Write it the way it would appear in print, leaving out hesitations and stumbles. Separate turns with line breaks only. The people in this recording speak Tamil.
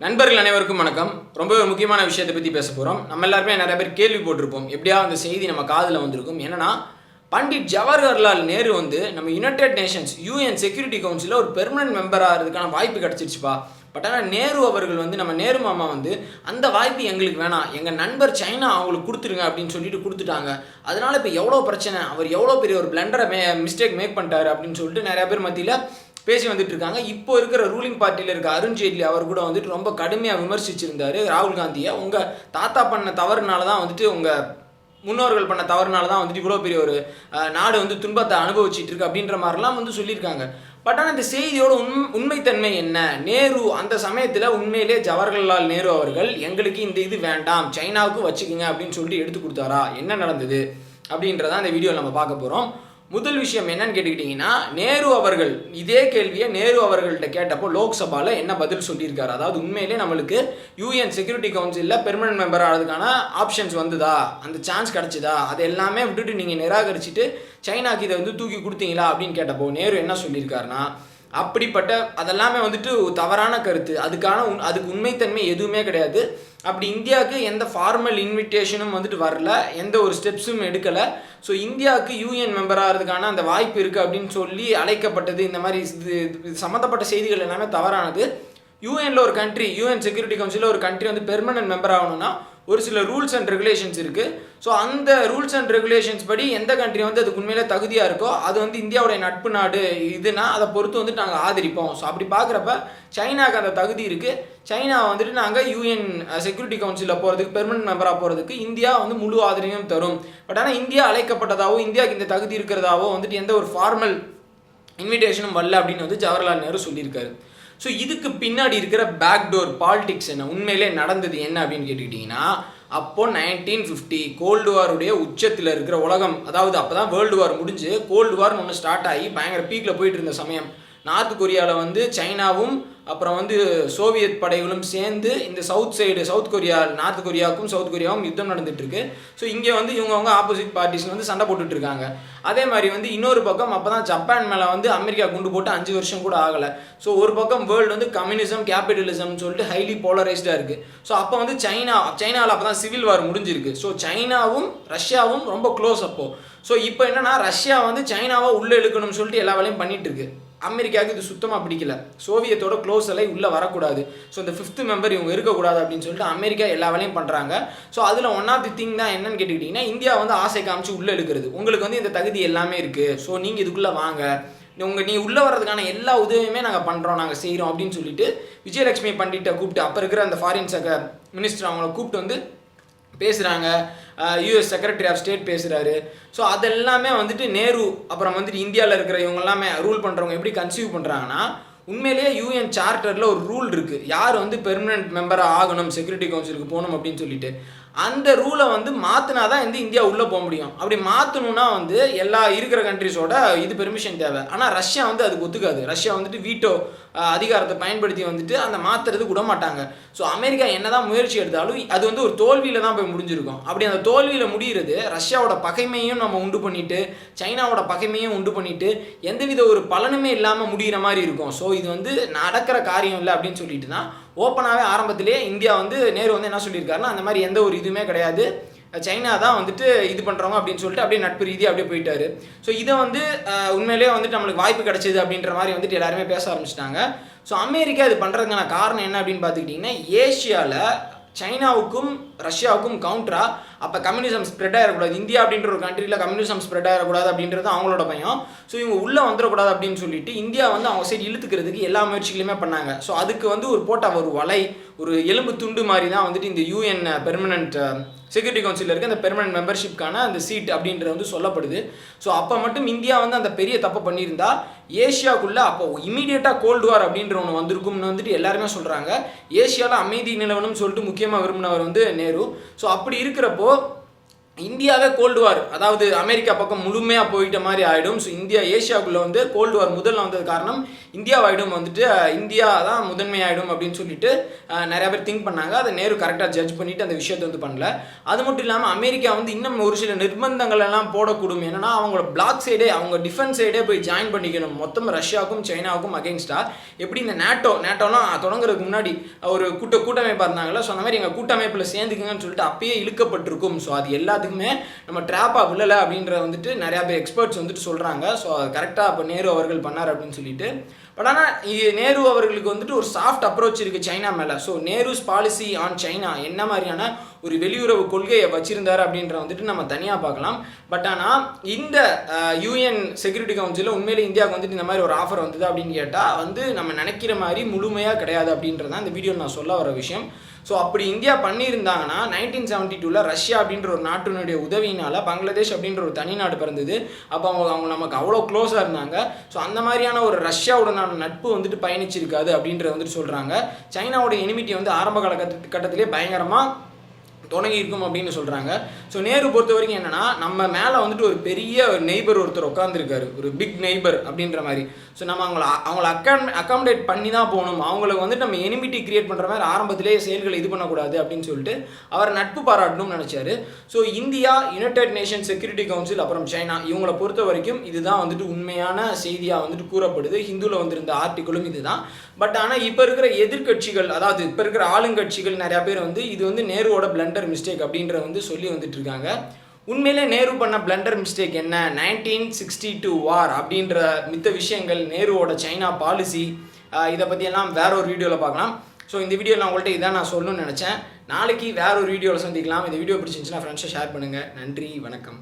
நண்பர்கள் அனைவருக்கும் வணக்கம். ரொம்ப ஒரு முக்கியமான விஷயத்தை பற்றி பேச போகிறோம். நம்ம எல்லாருமே நிறைய பேர் கேள்வி போட்டிருப்போம், எப்படியா அந்த செய்தி நம்ம காதில் வந்திருக்கும். என்னன்னா, பண்டிட் ஜவஹர்லால் நேரு வந்து நம்ம யுனைடெட் நேஷன்ஸ் யூஎன் செக்யூரிட்டி கவுன்சிலில் ஒரு பெர்மனன்ட் மெம்பர் ஆகிறதுக்கான வாய்ப்பு கிடச்சிருச்சுப்பா. பட் ஆனால் நேரு அவர்கள் வந்து நம்ம நேரு மாமா வந்து அந்த வாய்ப்பு எங்களுக்கு வேணாம், எங்கள் நண்பர் சைனா அவங்களுக்கு கொடுத்துருங்க அப்படின்னு சொல்லிட்டு கொடுத்துட்டாங்க. அதனால இப்போ எவ்வளோ பிரச்சனை, அவர் எவ்வளோ பெரிய ஒரு பிளண்டரை மிஸ்டேக் மேக் பண்ணிட்டாரு அப்படின்னு சொல்லிட்டு நிறைய பேர் மத்தியில் பேசி வந்துட்டு இருக்காங்க. இப்போ இருக்கிற ரூலிங் பார்ட்டியில் இருக்க அருண் ஜேட்லி அவர் கூட வந்துட்டு ரொம்ப கடுமையாக விமர்சிச்சிருந்தாரு ராகுல் காந்தியை. உங்கள் தாத்தா பண்ண தவறுனால தான் வந்துட்டு உங்கள் முன்னோர்கள் பண்ண தவறுனால தான் வந்துட்டு இவ்வளோ பெரிய ஒரு நாடு வந்து துன்பத்தை அனுபவிச்சிட்டு இருக்கு அப்படின்ற மாதிரிலாம் வந்து சொல்லியிருக்காங்க. பட் ஆனால் இந்த செய்தியோட உண்மைத்தன்மை என்ன? நேரு அந்த சமயத்தில் உண்மையிலே ஜவஹர்லால் நேரு அவர்கள் எங்களுக்கு இந்த இது வேண்டாம், சைனாவுக்கு வச்சுக்குங்க அப்படின்னு சொல்லிட்டு எடுத்து கொடுத்தாரா? என்ன நடந்தது அப்படின்றதான் இந்த வீடியோவில் நம்ம பார்க்க போகிறோம். முதல் விஷயம் என்னன்னு கேட்டுக்கிட்டிங்கன்னா, நேரு அவர்கள் இதே கேள்வியை நேரு அவர்கள்ட்ட கேட்டப்போ லோக்சபாவில் என்ன பதில் சொல்லியிருக்காரு. அதாவது உண்மையிலே நம்மளுக்கு யூஎன் செக்யூரிட்டி கவுன்சிலில் பெர்மனன்ட் மெம்பர் ஆகிறதுக்கான ஆப்ஷன்ஸ் வந்துதா, அந்த சான்ஸ் கிடச்சிதா, அது எல்லாமே விட்டுட்டு நீங்கள் நிராகரிச்சுட்டு சைனாக்கு இதை வந்து தூக்கி கொடுத்தீங்களா அப்படின்னு கேட்டப்போ நேரு என்ன சொல்லியிருக்காருன்னா, அப்படிப்பட்ட அதெல்லாமே வந்துட்டு தவறான கருத்து, அதுக்கு உண்மைத்தன்மை எதுவுமே கிடையாது. அப்படி இந்தியாவுக்கு எந்த ஃபார்மல் இன்விடேஷனும் வந்துட்டு வரல, எந்த ஒரு ஸ்டெப்ஸும் எடுக்கலை. ஸோ இந்தியாவுக்கு யூஎன் மெம்பர் ஆகிறதுக்கான அந்த வாய்ப்பு இருக்குது அப்படின்னு சொல்லி அழைக்கப்பட்டது, இந்த மாதிரி இது சம்மந்தப்பட்ட செய்திகள் எல்லாமே தவறானது. யூஎனில் ஒரு கண்ட்ரி, யூஎன் செக்யூரிட்டி கவுன்சிலில் ஒரு கண்ட்ரி வந்து பெர்மனன்ட் மெம்பர் ஆகணும்னா ஒரு சில ரூல்ஸ் அண்ட் ரெகுலேஷன்ஸ் இருக்குது. ஸோ அந்த ரூல்ஸ் அண்ட் ரெகுலேஷன்ஸ் படி எந்த கண்ட்ரி வந்து அதுக்கு உண்மையிலே தகுதியாக இருக்கோ அது வந்து இந்தியாவுடைய நட்பு நாடு இதுனா அதை பொறுத்து வந்துட்டு நாங்கள் ஆதரிப்போம். ஸோ அப்படி பார்க்குறப்ப சைனாவுக்கு அந்த தகுதி இருக்குது. சைனா வந்துட்டு நாங்கள் யூஎன் செக்யூரிட்டி கவுன்சிலில் போகிறதுக்கு, பெர்மனன்ட் மெம்பராக போகிறதுக்கு இந்தியா வந்து முழு ஆதரவையும் தரும். பட் ஆனால் இந்தியா அழைக்கப்பட்டதாவோ இந்தியாவுக்கு இந்த தகுதி இருக்கிறதாவோ வந்துட்டு எந்த ஒரு ஃபார்மல் இன்விடேஷனும் வரல அப்படின்னு வந்து ஜவஹர்லால் நேரு சொல்லியிருக்காரு. ஸோ இதுக்கு பின்னாடி இருக்கிற பேக்டோர் பாலிடிக்ஸ் என்ன, உண்மையிலே நடந்தது என்ன அப்படின்னு கேட்டுக்கிட்டிங்கன்னா, அப்போது 1950 கோல்டு வாருடைய உச்சத்தில் இருக்கிற உலகம், அதாவது அப்போ தான் வேர்ல்டு வார் முடிஞ்சு கோல்டு வார்னு ஒன்று ஸ்டார்ட் ஆகி பயங்கர பீக்கில் போயிட்டு இருந்த சமயம். நார்த் கொரியாவில் வந்து சைனாவும் அப்புறம் வந்து சோவியத் படைகளும் சேர்ந்து இந்த சவுத் கொரியா, நார்த் கொரியாவுக்கும் சவுத் கொரியாவும் யுத்தம் நடந்துட்டு இருக்கு. ஸோ இங்கே வந்து இவங்க ஆப்போசிட் பார்ட்டிஸ் வந்து சண்டை போட்டுட்டு இருக்காங்க. அதே மாதிரி வந்து இன்னொரு பக்கம் அப்போ தான் ஜப்பான் மேலே வந்து அமெரிக்கா குண்டு போட்டு 5 வருஷம் கூட ஆகலை. ஸோ ஒரு பக்கம் வேர்ல்டு வந்து கம்யூனிசம் கேபிட்டலிசம்னு சொல்லிட்டு ஹைலி போலரைஸ்டாக இருக்குது. ஸோ அப்போ வந்து சைனாவில் அப்போ தான் சிவில் வார் முடிஞ்சிருக்கு. ஸோ சைனாவும் ரஷ்யாவும் ரொம்ப க்ளோஸ் அப்போது. ஸோ இப்போ என்னன்னா, ரஷ்யா வந்து சைனாவை உள்ளே இழுக்கணும்னு சொல்லிட்டு எல்லா வேலையும் பண்ணிட்டு இருக்கு. அமெரிக்காவுக்கு இது சுத்தமாக பிடிக்கல. சோவியத்தோட க்ளோஸ் எல்லாம் உள்ளே வரக்கூடாது, ஸோ இந்த 5th மெம்பர் இவங்க இருக்கக்கூடாது அப்படின்னு சொல்லிட்டு அமெரிக்கா எல்லா வேலையும் பண்ணுறாங்க. ஸோ அதில் ஒன் ஆஃப் தி திங் தான் என்னன்னு கேட்டுக்கிட்டிங்கன்னா, இந்தியா வந்து ஆசை காமிச்சு உள்ளே இழுக்கிறது. உங்களுக்கு வந்து இந்த தகுதி எல்லாமே இருக்குது, ஸோ நீங்கள் இதுக்குள்ளே வாங்க, நீ உள்ளே வர்றதுக்கான எல்லா உதவியுமே நாங்கள் பண்ணுறோம், நாங்கள் செய்கிறோம் அப்படின்னு சொல்லிட்டு விஜயலட்சுமி பண்டிட்டை கூப்பிட்டு, அப்போ இருக்கிற அந்த ஃபாரின் மினிஸ்டர் அவங்கள கூப்பிட்டு வந்து பேசுகிறாங்க. யூஎஸ் செக்ரட்டரி ஆஃப் ஸ்டேட் பேசுகிறாரு. ஸோ அதெல்லாமே வந்துட்டு நேரு அப்புறம் வந்துட்டு இந்தியாவில் இருக்கிற இவங்க எல்லாமே ரூல் பண்ணுறவங்க எப்படி கன்சீவ் பண்ணுறாங்கன்னா, உண்மையிலேயே யூஎன் சார்ட்டரில் ஒரு ரூல் இருக்குது, யார் வந்து பெர்மனன்ட் மெம்பராக ஆகணும், செக்யூரிட்டி கவுன்சிலுக்கு போகணும் அப்படின்னு சொல்லிட்டு. அந்த ரூலை வந்து மாற்றினா தான் வந்து இந்தியா உள்ளே போக முடியும். அப்படி மாற்றணுன்னா வந்து எல்லா இருக்கிற கண்ட்ரிஸோட இது பெர்மிஷன் தேவை. ஆனால் ரஷ்யா வந்து அதுக்கு ஒத்துக்காது. ரஷ்யா வந்துட்டு வீட்டோ அதிகாரத்தை பயன்படுத்தி வந்துட்டு அந்த மாற்றுறதுக்கு விட மாட்டாங்க. ஸோ அமெரிக்கா என்ன தான் முயற்சி எடுத்தாலும் அது வந்து ஒரு தோல்வியில் தான் போய் முடிஞ்சிருக்கும். அப்படி அந்த தோல்வியில் முடிகிறது ரஷ்யாவோட பகைமையும் நம்ம உண்டு பண்ணிட்டு, சைனாவோட பகைமையும் உண்டு பண்ணிட்டு, எந்தவித ஒரு பலனுமே இல்லாமல் முடிகிற மாதிரி இருக்கும். ஸோ இது வந்து நடக்கிற காரியம் இல்லை அப்படின்னு சொல்லிட்டு தான் ஓப்பனாகவே ஆரம்பத்திலே இந்தியா வந்து நேரு வந்து என்ன சொல்லியிருக்காருன்னா, அந்த மாதிரி எந்த ஒரு இதுவுமே கிடையாது, சைனா தான் வந்துட்டு இது பண்ணுறவங்க அப்படின்னு சொல்லிட்டு அப்படியே நட்பு ரீதியாக அப்படியே போயிட்டாரு. ஸோ இதை வந்து உண்மையிலேயே வந்துட்டு நம்மளுக்கு வாய்ப்பு கிடைச்சிது அப்படின்ற மாதிரி வந்துட்டு எல்லாருமே பேச ஆரம்பிச்சிட்டாங்க. ஸோ அமெரிக்கா இது பண்ணுறதுக்கான காரணம் என்ன அப்படின்னு பார்த்துக்கிட்டிங்கன்னா, ஏஷியாவில் சைனாவுக்கும் ரஷ்யாவுக்கும் கவுண்டரா அப்போ கம்யூனிசம் ஸ்ப்ரெட் ஆகிடக்கூடாது, இந்தியா அப்படின்ற ஒரு கண்ட்ரியில் கம்யூனிசம் ஸ்ப்ரெட் ஆகிடக்கூடாது அப்படின்றது அவங்களோட பயம். ஸோ இவங்க உள்ளே வந்துடக்கூடாது அப்படின்னு சொல்லிட்டு இந்தியா வந்து அவங்க சைடு இழுத்துக்கிறதுக்கு எல்லா முயற்சிகளுமே பண்ணாங்க. ஸோ அதுக்கு வந்து ஒரு வலை, ஒரு எலும்பு துண்டு மாதிரி தான் வந்துட்டு இந்த யூஎன் பெர்மனன்ட் செக்யூரிட்டி கவுன்சிலில் இருக்க அந்த பெர்மனன்ட் மெம்பர்ஷிப்கான அந்த சீட் அப்படின்றது வந்து சொல்லப்படுது. ஸோ அப்போ மட்டும் இந்தியா வந்து அந்த பெரிய தப்பை பண்ணியிருந்தா ஏஷியாவுக்குள்ளே அப்போ இமீடியட்டாக கோல்டு வார் அப்படின்ற ஒன்று வந்திருக்கும்னு வந்துட்டு எல்லாருமே சொல்கிறாங்க. ஏஷியாவில் அமைதி நிலவணும்னு சொல்லிட்டு முக்கியமாக விரும்பினவர் வந்து நேரு. ஸோ அப்படி இருக்கிறப்போ இந்தியாவே கோல்டு வார், அதாவது அமெரிக்கா பக்கம் முழுமையாக போயிட்ட மாதிரி ஆகிடும். ஸோ இந்தியா ஏஷியாவுக்குள்ளே வந்து கோல்டு வார் முதல்ல வந்தது காரணம் இந்தியாவாயிடும், வந்துட்டு இந்தியா தான் முதன்மையாயிடும் அப்படின்னு சொல்லிட்டு நிறைய பேர் திங்க் பண்ணாங்க. அதை நேரு கரெக்டாக ஜட்ஜ் பண்ணிட்டு அந்த விஷயத்தை வந்து பண்ணல. அது மட்டும் இல்லாமல் அமெரிக்கா வந்து இன்னும் ஒரு சில நிர்பந்தங்கள் எல்லாம் போடக்கூடும். என்னன்னா அவங்களோட பிளாக் சைடே, அவங்க டிஃபென்ஸ் சைடே போய் ஜாயின் பண்ணிக்கணும், மொத்தம் ரஷ்யாவுக்கும் சைனாவுக்கும் அகெயின்ஸ்டா. எப்படி இந்த நேட்டோலாம் தொடங்குறதுக்கு முன்னாடி ஒரு கூட்டமைப்பாக இருந்தாங்களா, ஸோ அந்த மாதிரி எங்கள் கூட்டமைப்பில் சேர்ந்துக்குங்கன்னு சொல்லிட்டு அப்பயே இழுக்கப்பட்டிருக்கும். ஸோ அது எல்லாத்துக்குமே நம்ம ட்ராப்பாக விழலை அப்படின்ற வந்துட்டு நிறையா பேர் எக்ஸ்பர்ட்ஸ் வந்துட்டு சொல்கிறாங்க. ஸோ அது கரெக்டாக இப்போ நேரு அவர்கள் பண்ணார் அப்படின்னு சொல்லிட்டு. பட் ஆனால் நேரு அவர்களுக்கு வந்துட்டு ஒரு சாஃப்ட் அப்ரோச் இருக்குது சைனா மேலே. So Nehru's policy on China என்ன மாதிரியான ஒரு வெளியுறவு கொள்கையை வச்சிருந்தார் அப்படின்ற வந்துட்டு நம்ம தனியாக பார்க்கலாம். பட் ஆனால் இந்த யூஎன் செக்யூரிட்டி கவுன்சிலில் உண்மையிலே இந்தியாவுக்கு வந்துட்டு இந்த மாதிரி ஒரு ஆஃபர் வந்தது அப்படின்னு கேட்டால் வந்து நம்ம நினைக்கிற மாதிரி முழுமையாக கிடையாது அப்படின்றதான் இந்த வீடியோ நான் சொல்ல வர விஷயம். ஸோ அப்படி இந்தியா பண்ணியிருந்தாங்கன்னா 1972 ரஷ்யா அப்படின்ற ஒரு நாட்டினுடைய உதவியினால் பங்களாதேஷ் அப்படின்ற ஒரு தனி நாடு பிறந்தது. அப்போ அவங்க நமக்கு அவ்வளோ க்ளோஸாக இருந்தாங்க. ஸோ அந்த மாதிரியான ஒரு ரஷ்யாவுடனான நட்பு வந்துட்டு பயணிச்சிருக்காது அப்படின்றத வந்துட்டு சொல்கிறாங்க. சைனாவோட எனிமிட்டி வந்து ஆரம்ப கட்டத்திலே பயங்கரமாக தொடங்கி இருக்கும் அப்படின்னு சொல்கிறாங்க. ஸோ நேரு பொறுத்த வரைக்கும் என்னென்னா, நம்ம மேலே வந்துட்டு ஒரு பெரிய நெய்பர் ஒருத்தர் உட்காந்துருக்காரு, ஒரு பிக் நெய்பர் அப்படின்ற மாதிரி. ஸோ நம்ம அவங்கள அக்காமடேட் பண்ணி தான் போகணும், அவங்களுக்கு வந்துட்டு நம்ம எனிமிட்டி கிரியேட் பண்ணுற மாதிரி ஆரம்பத்திலேயே செயல்களை இது பண்ணக்கூடாது அப்படின்னு சொல்லிட்டு அவர் நட்பு பாராட்டணும்னு நினச்சாரு. So India, United Nation Security Council, அப்புறம் சைனா, இவங்களை பொறுத்த வரைக்கும் இதுதான் வந்துட்டு உண்மையான செய்தியாக வந்துட்டு கூறப்படுது. ஹிந்துவில் வந்திருந்த ஆர்டிக்கிளும் இதுதான். பட் ஆனால் இப்போ இருக்கிற எதிர்கட்சிகள், அதாவது இப்போ இருக்கிற ஆளுங்கட்சிகள் நிறையா பேர் வந்து இது வந்து நேருவோட பிளண்டர் மிஸ்டேக் அப்படின்ற வந்து சொல்லி வந்துட்டு இருக்காங்க. உண்மையிலே நேரு பண்ண பிளண்டர் மிஸ்டேக் என்ன, 1962 வார் அப்படின்ற மித்த விஷயங்கள், நேருவோட சைனா பாலிசி, இதை பற்றியெல்லாம் வேற ஒரு வீடியோவில் பார்க்கலாம். ஸோ இந்த வீடியோவில் நான் உங்கள்கிட்ட இதான் நான் சொல்லணும்னு நினச்சேன். நாளைக்கு வேற ஒரு வீடியோவில் சந்திக்கலாம். இந்த வீடியோ பிடிச்சிருந்துச்சுன்னா ஃப்ரெண்ட்ஸை ஷேர் பண்ணுங்கள். நன்றி, வணக்கம்.